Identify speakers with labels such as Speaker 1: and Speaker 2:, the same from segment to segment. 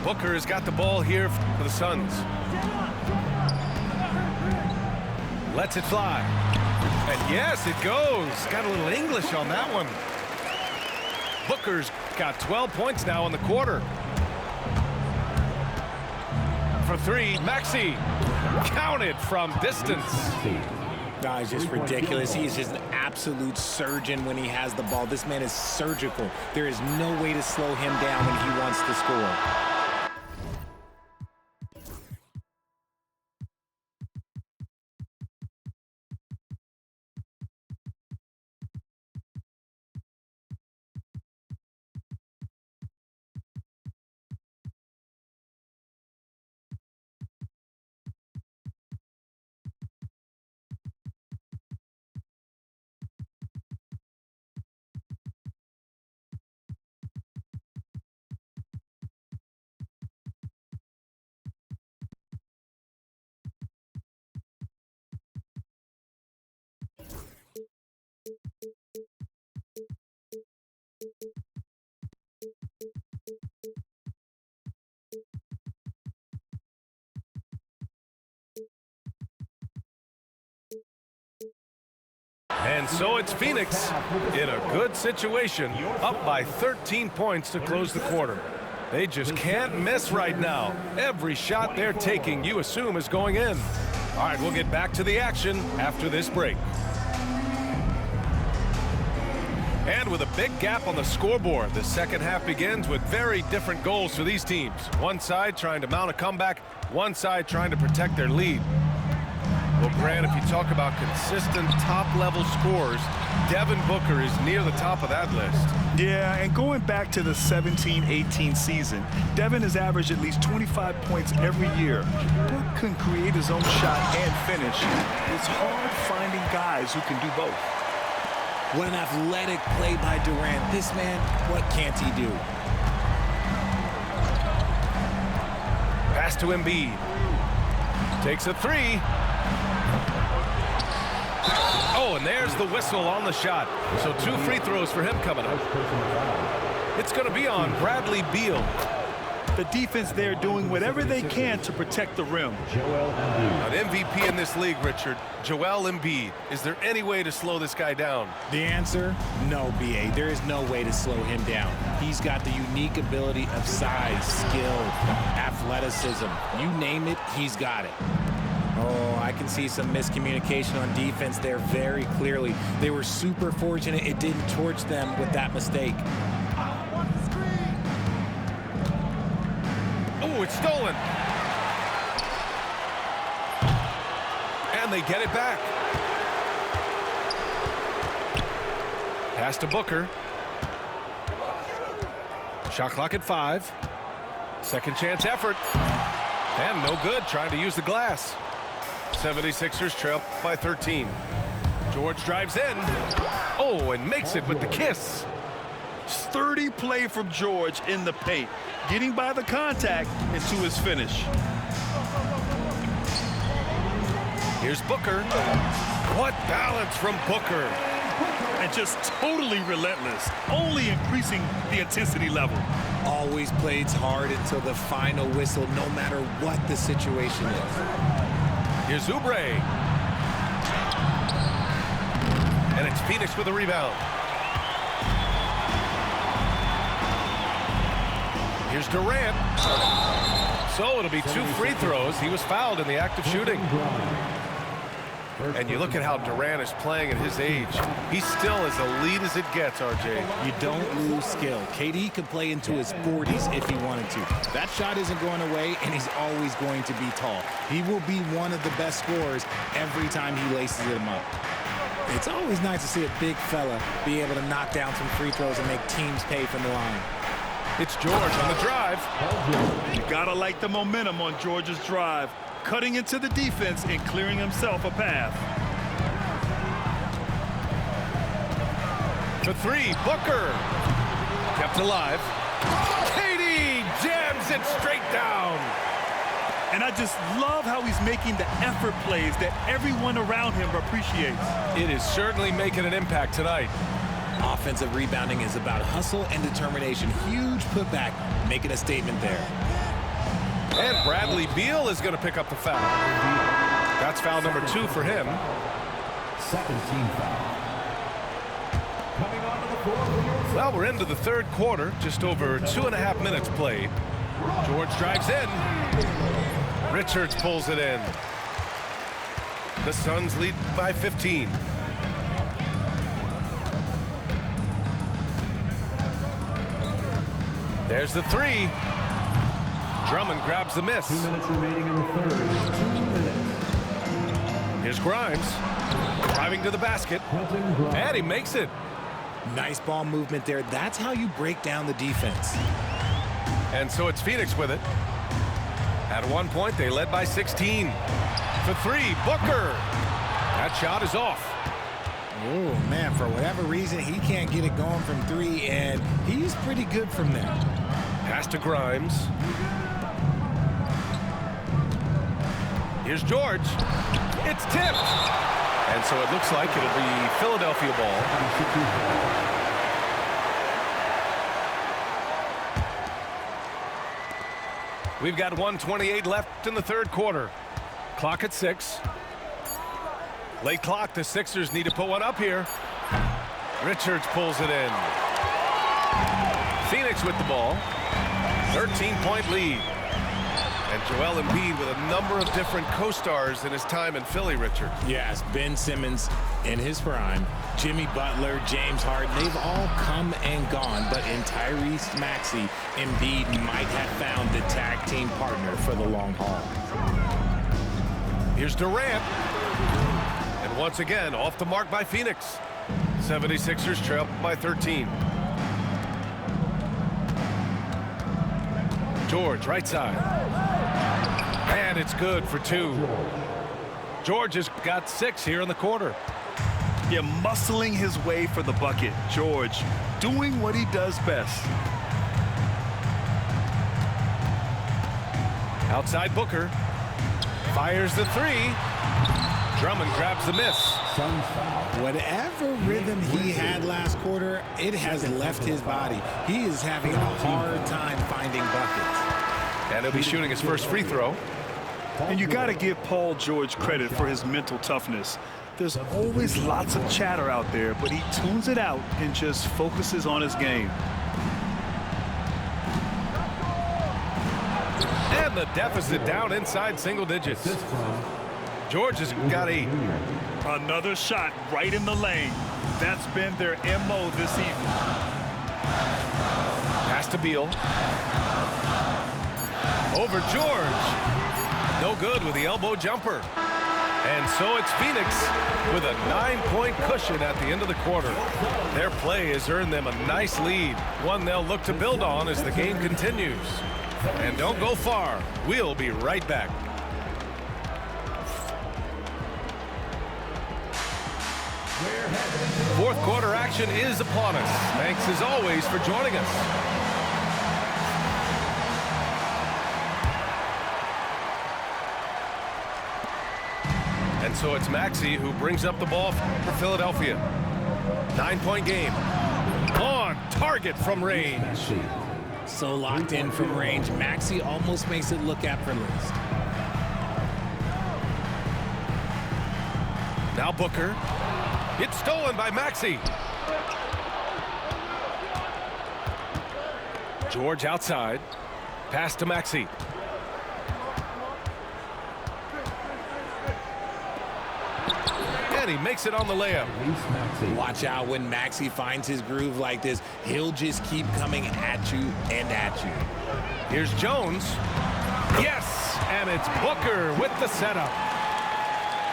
Speaker 1: Booker has got the ball here for the Suns. Lets it fly. And yes, it goes. Got a little English on that one. Booker's got 12 points now in the quarter. For three, Maxey. Counted from distance.
Speaker 2: It's just ridiculous. He is just an absolute surgeon when he has the ball. This man is surgical. There is no way to slow him down when he wants to score.
Speaker 1: And so it's Phoenix in a good situation, up by 13 points to close the quarter. They just can't miss right now. Every shot they're taking, you assume, is going in. All right, we'll get back to the action after this break. And with a big gap on the scoreboard, the second half begins with very different goals for these teams. One side trying to mount a comeback, one side trying to protect their lead. Well, Grant, if you talk about consistent top-level scores, Devin Booker is near the top of that list.
Speaker 3: Yeah, and going back to the 17-18 season, Devin has averaged at least 25 points every year. Book can create his own shot and finish. It's hard finding guys who can do both.
Speaker 2: What an athletic play by Durant. This man, what can't he do?
Speaker 1: Pass to Embiid. Takes a three. Oh, and there's the whistle on the shot. So 2 free throws for him coming up. It's going to be on Bradley Beal.
Speaker 3: The defense there doing whatever they can to protect the rim.
Speaker 1: An MVP in this league, Richard. Joel Embiid. Is there any way to slow this guy down?
Speaker 2: The answer, no, B.A. There is no way to slow him down. He's got the unique ability of size, skill, athleticism. You name it, he's got it. Oh, I can see some miscommunication on defense there very clearly. They were super fortunate it didn't torch them with that mistake.
Speaker 1: Oh, it's stolen. And they get it back. Pass to Booker. Shot clock at 5. Second chance effort. And no good, trying to use the glass. 76ers trail by 13. George drives in. Oh, and makes it with the kiss.
Speaker 3: Sturdy play from George in the paint, getting by the contact into his finish.
Speaker 1: Here's Booker. What balance from Booker.
Speaker 3: And just totally relentless, only increasing the intensity level.
Speaker 2: Always plays hard until the final whistle, no matter what the situation is.
Speaker 1: Here's Oubre. And it's Phoenix with a rebound. Here's Durant. So it'll be 2 free throws. He was fouled in the act of shooting. And you look at how Durant is playing at his age. He's still as elite as it gets, RJ.
Speaker 2: You don't lose skill. KD could play into his 40s if he wanted to. That shot isn't going away, and he's always going to be tall. He will be one of the best scorers every time he laces them up. It's always nice to see a big fella be able to knock down some free throws and make teams pay from the line.
Speaker 1: It's George on the drive.
Speaker 3: You gotta like the momentum on George's drive, cutting into the defense and clearing himself a path.
Speaker 1: For 3, Booker. Kept alive. KD jams it straight down.
Speaker 3: And I just love how he's making the effort plays that everyone around him appreciates.
Speaker 1: It is certainly making an impact tonight.
Speaker 2: Offensive rebounding is about hustle and determination. Huge putback, making a statement there.
Speaker 1: And Bradley Beal is going to pick up the foul. That's foul number 2 for him.
Speaker 4: Second team foul. Coming onto the floor.
Speaker 1: Well, we're into the third quarter, just over 2.5 minutes played. George drives in. Richards pulls it in. The Suns lead by 15. There's the 3. Drummond grabs the miss.
Speaker 4: 2 minutes remaining in the third. 2 minutes.
Speaker 1: Here's Grimes. Driving to the basket. And he makes it.
Speaker 2: Nice ball movement there. That's how you break down the defense.
Speaker 1: And so it's Phoenix with it. At one point, they led by 16. For 3, Booker. That shot is off.
Speaker 2: Oh, man, for whatever reason, he can't get it going from 3, and he's pretty good from there.
Speaker 1: Pass to Grimes. Here's George. It's tipped. And so it looks like it'll be Philadelphia ball. We've got 1:28 left in the third quarter. Clock at 6. Late clock. The Sixers need to put one up here. Richards pulls it in. Phoenix with the ball. 13-point lead. And Joel Embiid with a number of different co-stars in his time in Philly, Richard.
Speaker 2: Yes, Ben Simmons in his prime, Jimmy Butler, James Harden, they've all come and gone. But in Tyrese Maxey, Embiid might have found the tag team partner for the long haul.
Speaker 1: Here's Durant. And once again, off the mark by Phoenix. 76ers trail by 13. George, right side. And it's good for 2. George has got 6 here in the quarter.
Speaker 3: Yeah, muscling his way for the bucket. George doing what he does best.
Speaker 1: Outside Booker. Fires the 3. Drummond grabs the miss.
Speaker 2: Whatever rhythm he had last quarter, it has left his body. He is having a hard time finding buckets.
Speaker 1: And he'll be shooting his first free throw.
Speaker 3: And you got to give Paul George credit for his mental toughness. There's always lots of chatter out there, but he tunes it out and just focuses on his game.
Speaker 1: And the deficit down inside single digits. George has got 8.
Speaker 3: Another shot right in the lane. That's been their MO this evening.
Speaker 1: Pass to Beal. Over George. No good with the elbow jumper. And so it's Phoenix with a 9-point cushion at the end of the quarter. Their play has earned them a nice lead, one they'll look to build on as the game continues. And don't go far. We'll be right back. Fourth quarter action is upon us. Thanks as always for joining us. And so it's Maxey who brings up the ball for Philadelphia. 9-point game. On target from range.
Speaker 2: So locked in from range, Maxey almost makes it look effortless.
Speaker 1: Now Booker. It's stolen by Maxey. George outside. Pass to Maxey. And he makes it on the layup.
Speaker 2: Watch out when Maxey finds his groove like this. He'll just keep coming at you and at you.
Speaker 1: Here's Jones. Yes, and it's Booker with the setup.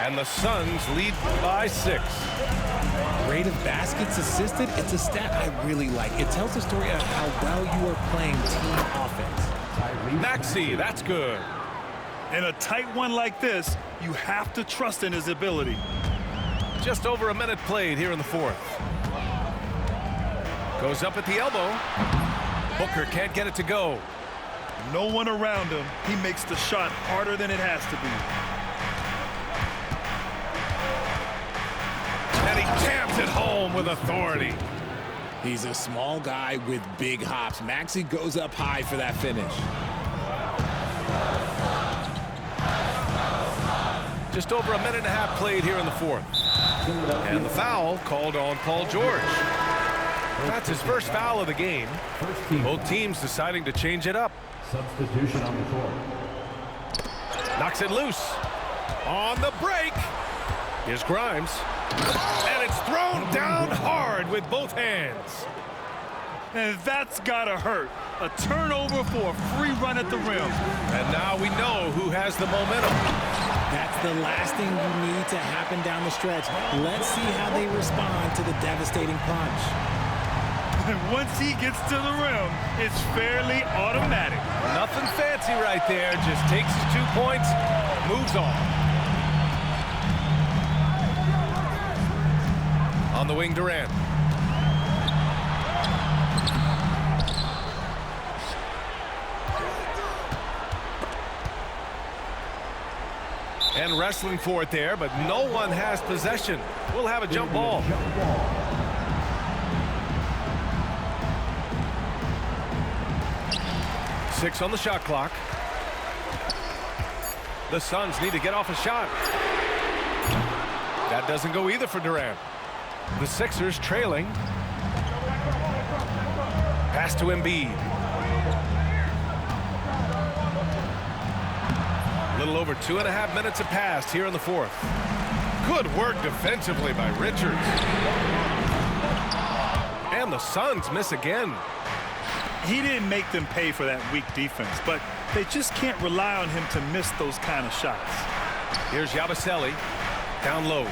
Speaker 1: And the Suns lead by 6.
Speaker 2: Rate of baskets assisted, it's a stat I really like. It tells the story of how well you are playing team offense.
Speaker 1: Maxey, that's good.
Speaker 3: In a tight one like this, you have to trust in his ability.
Speaker 1: Just over a minute played here in the fourth. Goes up at the elbow. Booker can't get it to go.
Speaker 3: No one around him. He makes the shot harder than it has to be.
Speaker 1: And he jams it home with authority.
Speaker 2: He's a small guy with big hops. Maxey goes up high for that finish.
Speaker 1: Just over a minute and a half played here in the fourth. And the foul called on Paul George. That's his first foul of the game. Both teams deciding to change it up.
Speaker 4: Substitution on the court.
Speaker 1: Knocks it loose. On the break. Here's Grimes. And it's thrown down hard with both hands.
Speaker 3: And that's gotta hurt. A turnover for a free run at the rim.
Speaker 1: And now we know who has the momentum.
Speaker 2: That's the last thing you need to happen down the stretch. Let's see how they respond to the devastating punch.
Speaker 3: And once he gets to the rim, it's fairly automatic.
Speaker 1: Nothing fancy right there. Just takes his 2 points, moves on. On the wing, Durant. And wrestling for it there, but no one has possession. We'll have a jump ball. Six on the shot clock. The Suns need to get off a shot. That doesn't go either for Durant. The Sixers trailing. Pass to Embiid. A little over 2.5 minutes have passed here in the fourth. Good work defensively by Richards. And the Suns miss again.
Speaker 3: He didn't make them pay for that weak defense, but they just can't rely on him to miss those kind of shots.
Speaker 1: Here's Yabusele. Down low.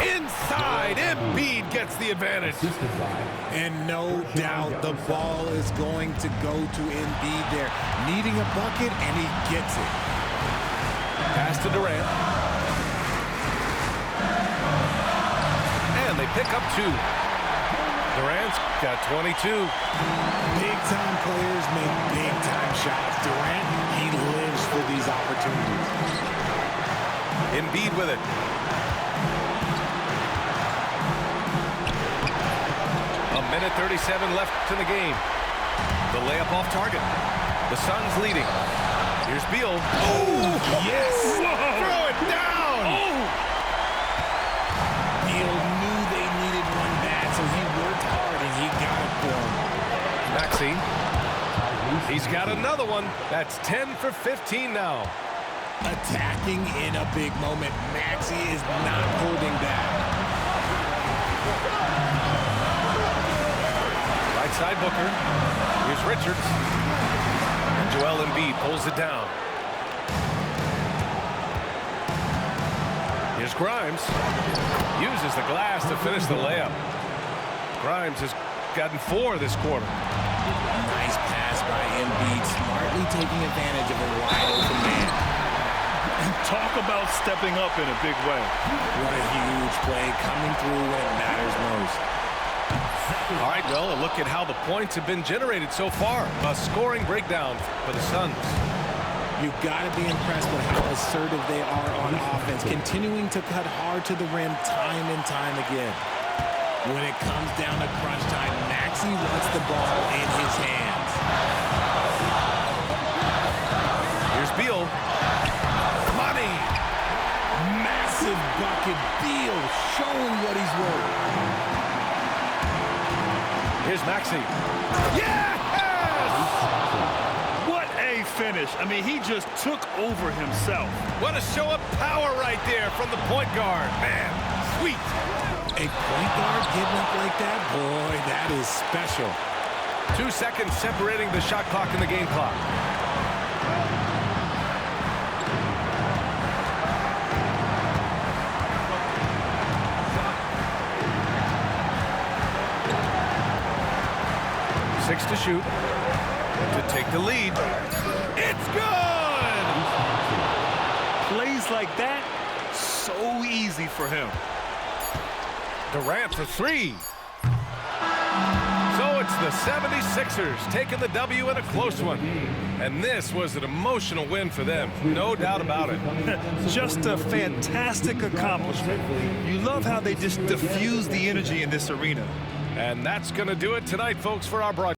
Speaker 1: Inside, Embiid gets the advantage.
Speaker 2: And no doubt the ball is going to go to Embiid there. Needing a bucket, and he gets it.
Speaker 1: Pass to Durant. And they pick up 2. Durant's got 22.
Speaker 2: Big-time players make big-time shots. Durant, he lives for these opportunities.
Speaker 1: Embiid with it. A minute 37 left in the game. The layup off target. The Suns leading. Here's Beal. Oh, yes!
Speaker 3: Whoa.
Speaker 1: Throw it down!
Speaker 3: Oh!
Speaker 2: Beal knew they needed one bad, so he worked hard, and he got it for him.
Speaker 1: Maxey. He's got another one. That's 10 for 15 now.
Speaker 2: Attacking in a big moment. Maxey is not holding back.
Speaker 1: Right side Booker. Here's Richards. And Joel Embiid pulls it down. Here's Grimes. Uses the glass to finish the layup. Grimes has gotten 4 this quarter.
Speaker 2: Nice pass by Embiid, smartly taking advantage of a wide-open man.
Speaker 3: Talk about stepping up in a big way.
Speaker 2: What a huge play, coming through when it matters most.
Speaker 1: All right, well, a look at how the points have been generated so far. A scoring breakdown for the Suns.
Speaker 2: You've got to be impressed with how assertive they are on offense, continuing to cut hard to the rim time and time again. When it comes down to crunch time, Maxey wants the ball in his hands.
Speaker 1: Here's Beal. Money.
Speaker 2: Massive bucket. Beal showing what he's worth.
Speaker 1: Here's Maxey. Yes!
Speaker 3: What a finish. I mean, he just took over himself.
Speaker 1: What a show of power right there from the point guard. Man, sweet.
Speaker 2: A point guard getting up like that? Boy, that is special.
Speaker 1: 2 seconds separating the shot clock and the game clock. Six to shoot to take the lead. It's good!
Speaker 3: Plays like that, so easy for him.
Speaker 1: Durant for 3. So it's the 76ers taking the W in a close one. And this was an emotional win for them, no doubt about it.
Speaker 3: Just a fantastic accomplishment. You love how they just diffuse the energy in this arena.
Speaker 1: And that's going to do it tonight, folks, for our broadcast.